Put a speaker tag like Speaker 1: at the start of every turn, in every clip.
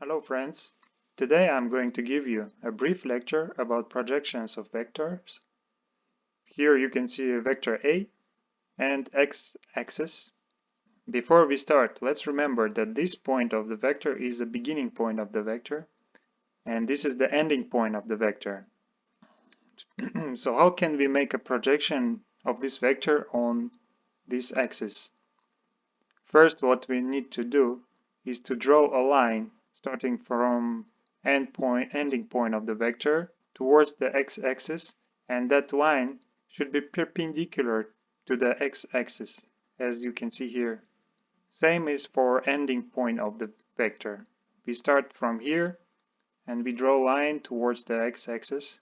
Speaker 1: Hello friends, today I'm going to give you a brief lecture about projections of vectors. Here you can see a vector A and x-axis. Before we start, let's remember that this point of the vector is the beginning point of the vector and this is the ending point of the vector. So how can we make a projection of this vector on this axis? First, what we need to do is to draw a line starting from ending point of the vector towards the x-axis, and that line should be perpendicular to the x-axis, as you can see here. Same is for ending point of the vector. We start from here and we draw a line towards the x-axis,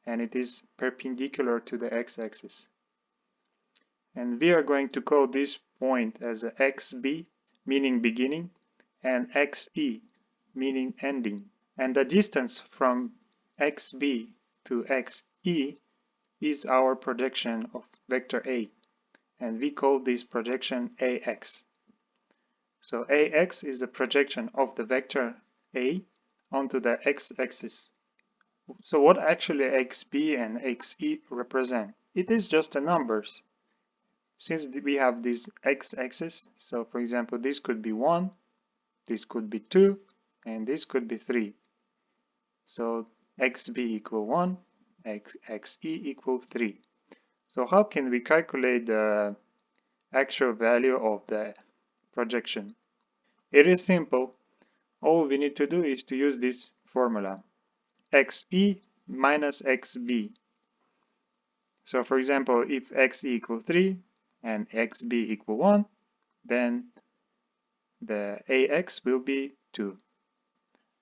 Speaker 1: and it is perpendicular to the x-axis. And we are going to call this point as a xb, meaning beginning, and xe, meaning ending. And the distance from xb to xe is our projection of vector A, and we call this projection ax. So ax is the projection of the vector A onto the x-axis. So what actually xb and xe represent? It is just the numbers. Since we have this x-axis, so for example, this could be 1, this could be 2, and this could be 3. So xb equal 1, xe equal 3. So how can we calculate the actual value of the projection? It is simple. All we need to do is to use this formula, xe minus xb. So for example, if xe equals 3 and xb equal 1, then the ax will be 2.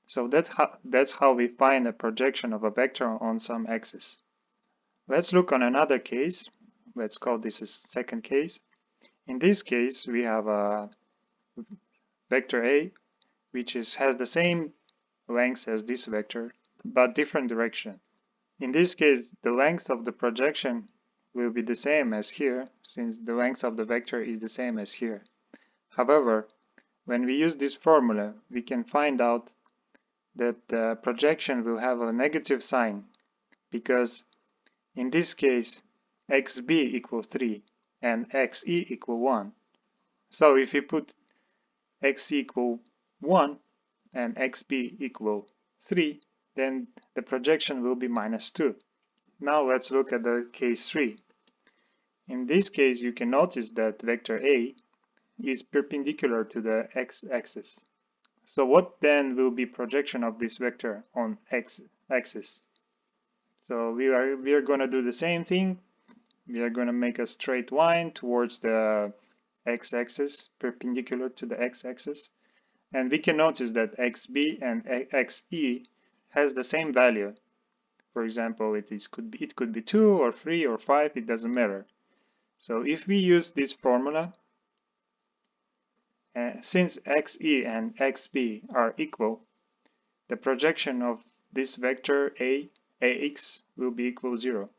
Speaker 1: So that's how we find a projection of a vector on some axis. Let's look on another case. Let's call this a second case. In this case, we have a vector A, which has the same length as this vector, but different direction. In this case, the length of the projection will be the same as here, since the length of the vector is the same as here. However, when we use this formula, we can find out that the projection will have a negative sign, because in this case, xb equals 3 and xe equal 1. So if we put x equal 1 and xb equal 3, then the projection will be minus 2. Now let's look at the case 3. In this case, you can notice that vector A is perpendicular to the x-axis. So what then will be projection of this vector on x-axis? So we are going to do the same thing. We are going to make a straight line towards the x-axis, perpendicular to the x-axis. And we can notice that xb and xe has the same value. For example, it could be 2 or 3 or 5, it doesn't matter. So if we use this formula, since xe and xb are equal, the projection of this vector ax will be equal 0.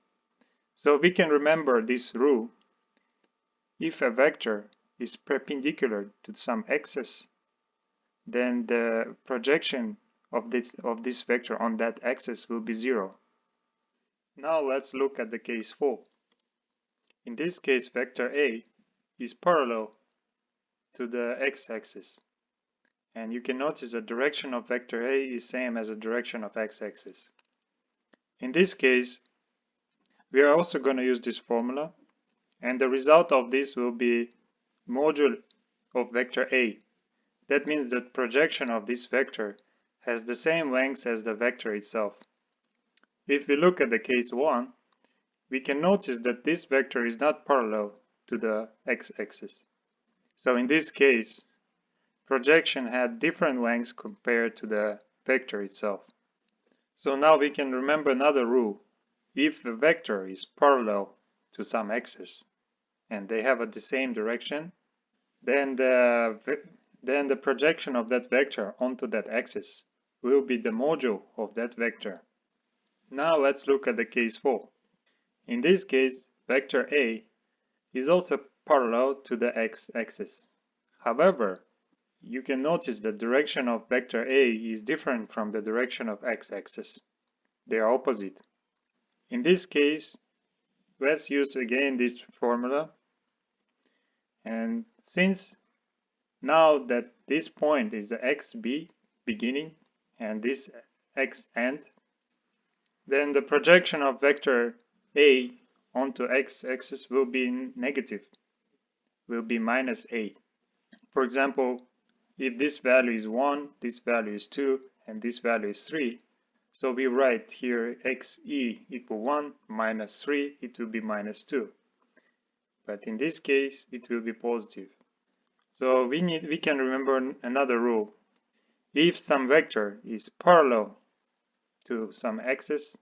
Speaker 1: So we can remember this rule. If a vector is perpendicular to some axis, then the projection of this vector on that axis will be 0. Now let's look at the case 4. In this case, vector A is parallel to the x-axis. And you can notice the direction of vector A is same as the direction of x-axis. In this case, we are also going to use this formula, and the result of this will be module of vector A. That means that projection of this vector has the same length as the vector itself. If we look at the case 1, we can notice that this vector is not parallel to the x-axis. So in this case, projection had different lengths compared to the vector itself. So now we can remember another rule. If a vector is parallel to some axis and they have the same direction, then the projection of that vector onto that axis will be the module of that vector. Now let's look at the case 4. In this case, vector A is also parallel to the x-axis. However, you can notice the direction of vector A is different from the direction of x-axis. They are opposite. In this case, let's use again this formula. And since now that this point is the xb beginning and this x end, then the projection of vector A onto x-axis will be negative, will be minus A. For example, if this value is 1, this value is 2, and this value is 3, so we write here xe equal 1 minus 3, it will be minus 2. But in this case, it will be positive. So we can remember another rule. If some vector is parallel to some axis,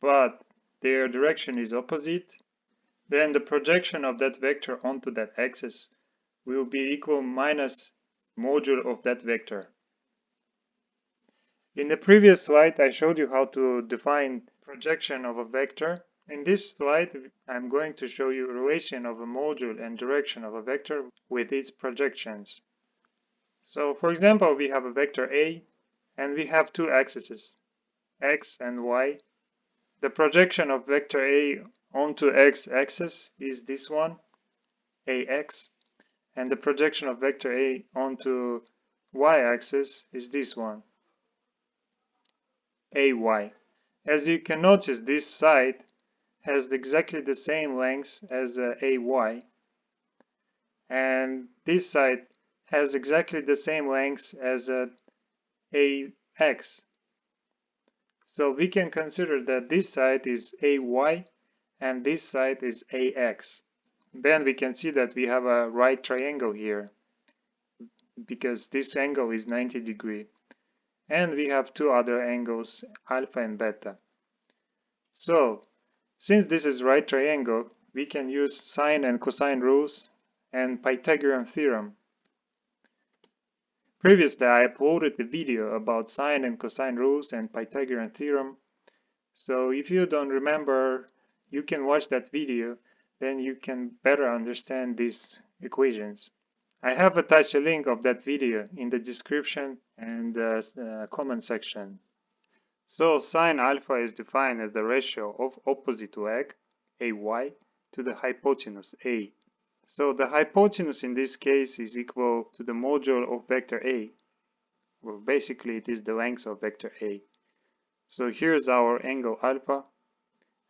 Speaker 1: but their direction is opposite, then the projection of that vector onto that axis will be equal minus module of that vector. In the previous slide, I showed you how to define projection of a vector. In this slide, I'm going to show you a relation of a module and direction of a vector with its projections. So, for example, we have a vector A, and we have two axes, x and y. The projection of vector A onto x-axis is this one, ax, and the projection of vector A onto y-axis is this one, ay. As you can notice, this side has exactly the same length as ay, and this side has exactly the same length as ax. So we can consider that this side is ay and this side is ax. Then we can see that we have a right triangle here because this angle is 90 degrees. And we have two other angles, alpha and beta. So, since this is right triangle, we can use sine and cosine rules and Pythagorean theorem. Previously, I uploaded a video about sine and cosine rules and Pythagorean theorem. So if you don't remember, you can watch that video, then you can better understand these equations. I have attached a link of that video in the description and comment section. So sine alpha is defined as the ratio of opposite leg, ay, to the hypotenuse, a. So the hypotenuse in this case is equal to the module of vector a. Well, basically it is the length of vector a. So here's our angle alpha,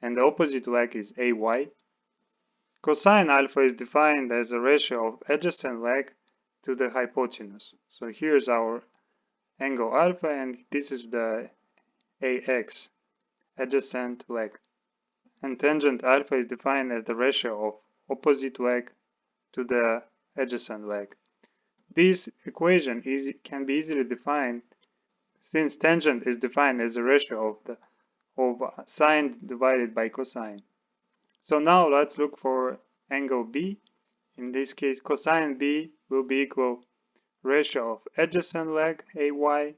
Speaker 1: and the opposite leg is ay. Cosine alpha is defined as a ratio of adjacent leg to the hypotenuse. So here's our angle alpha, and this is the ax, adjacent leg. And tangent alpha is defined as the ratio of opposite leg to the adjacent leg. This equation can be easily defined since tangent is defined as a ratio of sine divided by cosine. So now let's look for angle B. In this case, cosine B will be equal ratio of adjacent leg ay,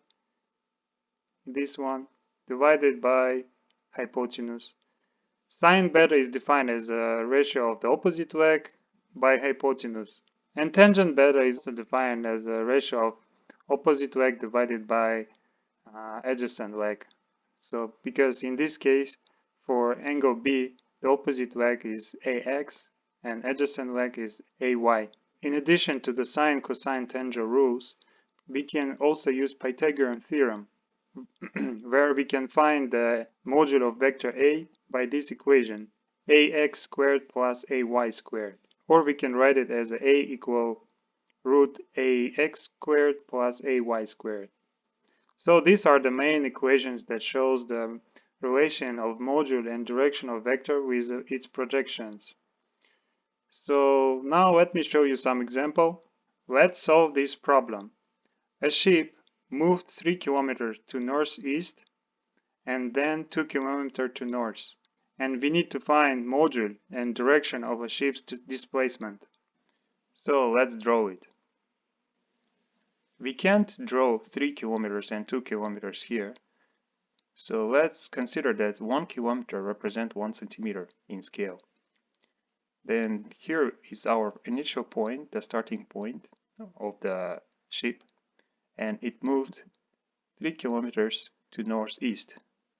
Speaker 1: this one, divided by hypotenuse. Sine beta is defined as a ratio of the opposite leg by hypotenuse. And tangent beta is also defined as a ratio of opposite leg divided by adjacent leg. So because in this case, for angle B, the opposite leg is ax and adjacent leg is ay. In addition to the sine, cosine, tangent rules, we can also use Pythagorean theorem, where we can find the module of vector A by this equation, ax squared plus ay squared. Or we can write it as a equal root ax squared plus ay squared. So these are the main equations that shows the relation of module and direction of vector with its projections. So now let me show you some example. Let's solve this problem. A ship moved 3 kilometers to northeast and then 2 kilometers to north. And we need to find module and direction of a ship's displacement. So let's draw it. We can't draw 3 kilometers and 2 kilometers here. So let's consider that 1 kilometer represents 1 centimeter in scale. Then here is our initial point, the starting point of the ship, and it moved 3 kilometers to northeast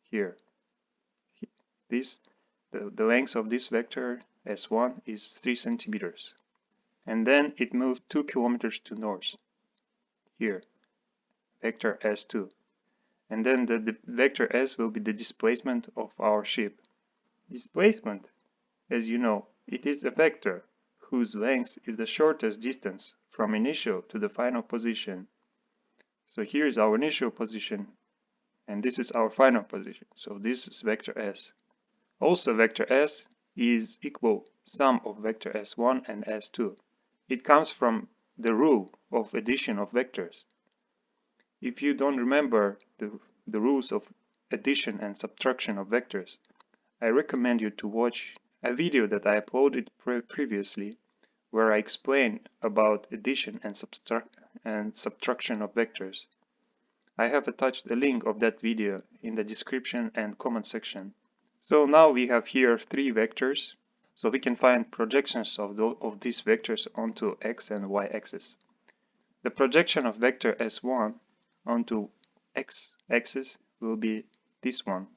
Speaker 1: here. This the length of this vector S1 is 3 centimeters. And then it moved 2 kilometers to north here, vector S2. And then the vector S will be the displacement of our ship. Displacement, as you know, it is a vector whose length is the shortest distance from initial to the final position. So here is our initial position, and this is our final position. So this is vector S. Also, vector S is equal sum of vector S1 and S2. It comes from the rule of addition of vectors. If you don't remember the rules of addition and subtraction of vectors, I recommend you to watch a video that I uploaded previously where I explain about addition and subtraction of vectors. I have attached a link of that video in the description and comment section. So now we have here 3 vectors, so we can find projections of these vectors onto x and y axis. The projection of vector S1 onto x-axis will be this one,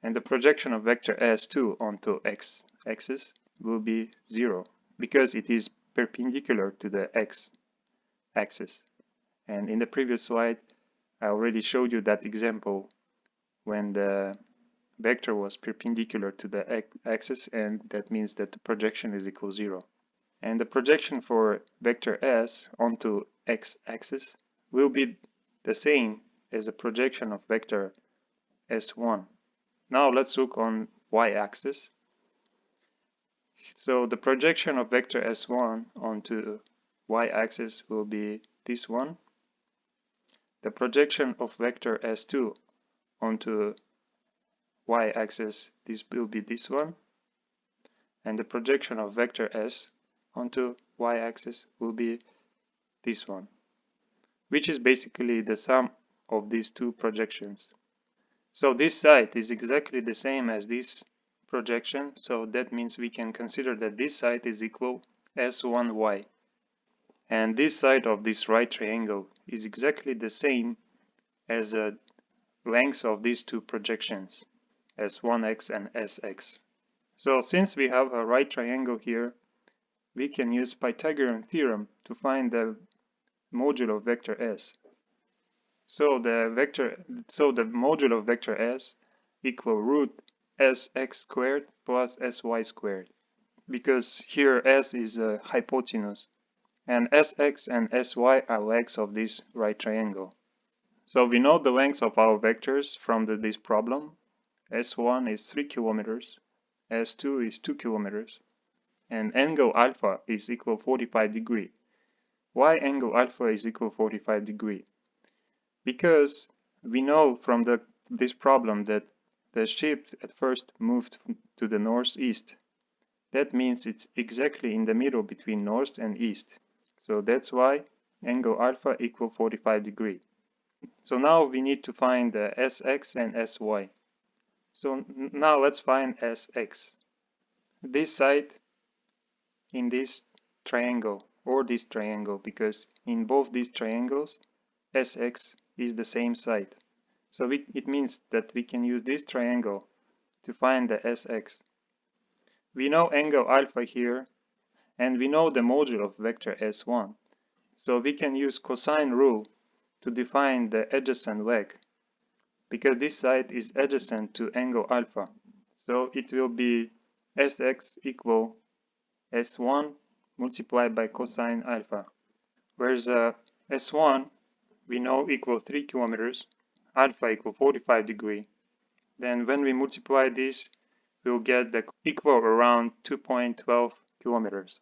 Speaker 1: and the projection of vector S2 onto x-axis will be 0, because it is perpendicular to the x-axis. And in the previous slide, I already showed you that example when the vector was perpendicular to the axis, and that means that the projection is equal 0. And the projection for vector S onto x-axis will be the same as the projection of vector S1. Now let's look on y-axis. So the projection of vector S1 onto y-axis will be this one. The projection of vector S2 onto y-axis, this will be this one. And the projection of vector S onto y-axis will be this one, which is basically the sum of these two projections. So this side is exactly the same as this projection, so that means we can consider that this side is equal S1y. And this side of this right triangle is exactly the same as the length of these two projections, S1x and Sx. So since we have a right triangle here, we can use Pythagorean theorem to find the modulo of vector S. So the modulo of vector S equal root Sx squared plus Sy squared, because here S is a hypotenuse and Sx and Sy are legs of this right triangle. So we know the length of our vectors from this problem. S1 is 3 kilometers, S2 is 2 kilometers, and angle alpha is equal 45 degree. Why angle alpha is equal 45 degree? Because we know from this problem that the ship at first moved to the northeast. That means it's exactly in the middle between north and east. So that's why angle alpha equal 45 degree. So now we need to find the Sx and Sy. So now let's find Sx. This side in this triangle, or this triangle, because in both these triangles Sx is the same side. So it means that we can use this triangle to find the Sx. We know angle alpha here, and we know the modulo of vector S1. So we can use cosine rule to define the adjacent leg, because this side is adjacent to angle alpha. So it will be Sx equal S1 multiplied by cosine alpha, whereas S1 we know equal 3 kilometers, alpha equal 45 degree. Then when we multiply this, we'll get the equal around 2.12 kilometers.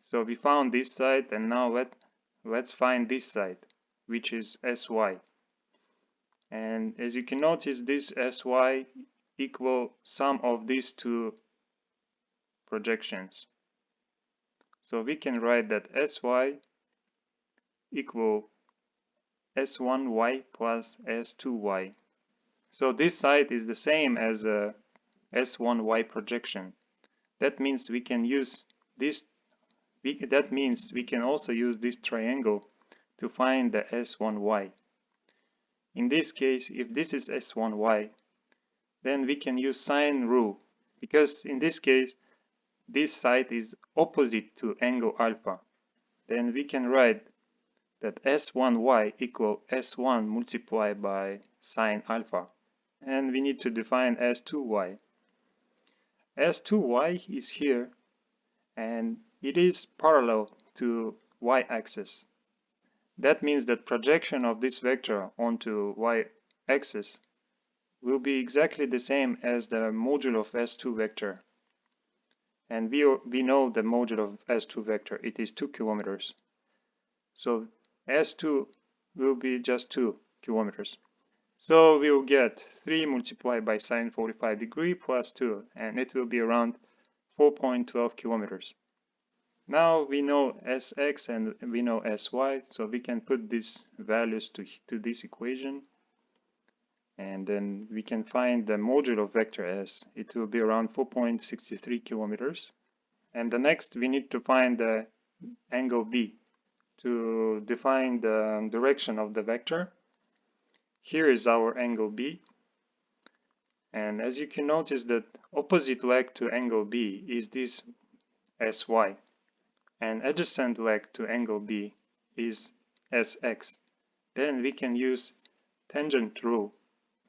Speaker 1: So we found this side, and now let's find this side, which is Sy. And as you can notice, this Sy equal sum of these two projections. So we can write that Sy equal S1y plus S2y. So this side is the same as a S1y projection. That means we can use this. That means we can also use this triangle to find the S1y. In this case, if this is S1y, then we can use sine rule, because in this case, this side is opposite to angle alpha. Then we can write that S1y equal S1 multiplied by sine alpha. And we need to define S2y. S2y is here, and it is parallel to y-axis. That means that projection of this vector onto y-axis will be exactly the same as the module of S2 vector. And we know the module of S2 vector, it is 2 kilometers. So S2 will be just 2 kilometers. So we'll get 3 multiplied by sine 45 degree plus 2, and it will be around 4.12 kilometers. Now we know Sx and we know Sy, so we can put these values to this equation, and then we can find the module of vector S. It will be around 4.63 kilometers. And the next we need to find the angle B to define the direction of the vector. Here is our angle B, and as you can notice that opposite leg to angle B is this Sy, and adjacent leg to angle B is Sx. Then we can use tangent rule,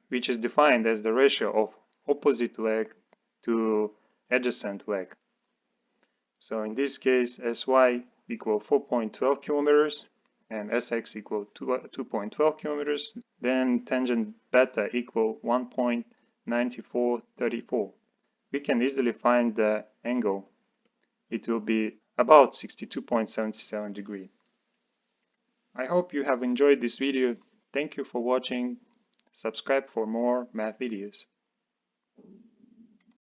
Speaker 1: which is defined as the ratio of opposite leg to adjacent leg. So in this case, Sy equal 4.12 kilometers and Sx equal 2.12 kilometers. Then tangent beta equal 1.9434. We can easily find the angle. It will be about 62.77 degrees. I hope you have enjoyed this video. Thank you for watching. Subscribe for more math videos.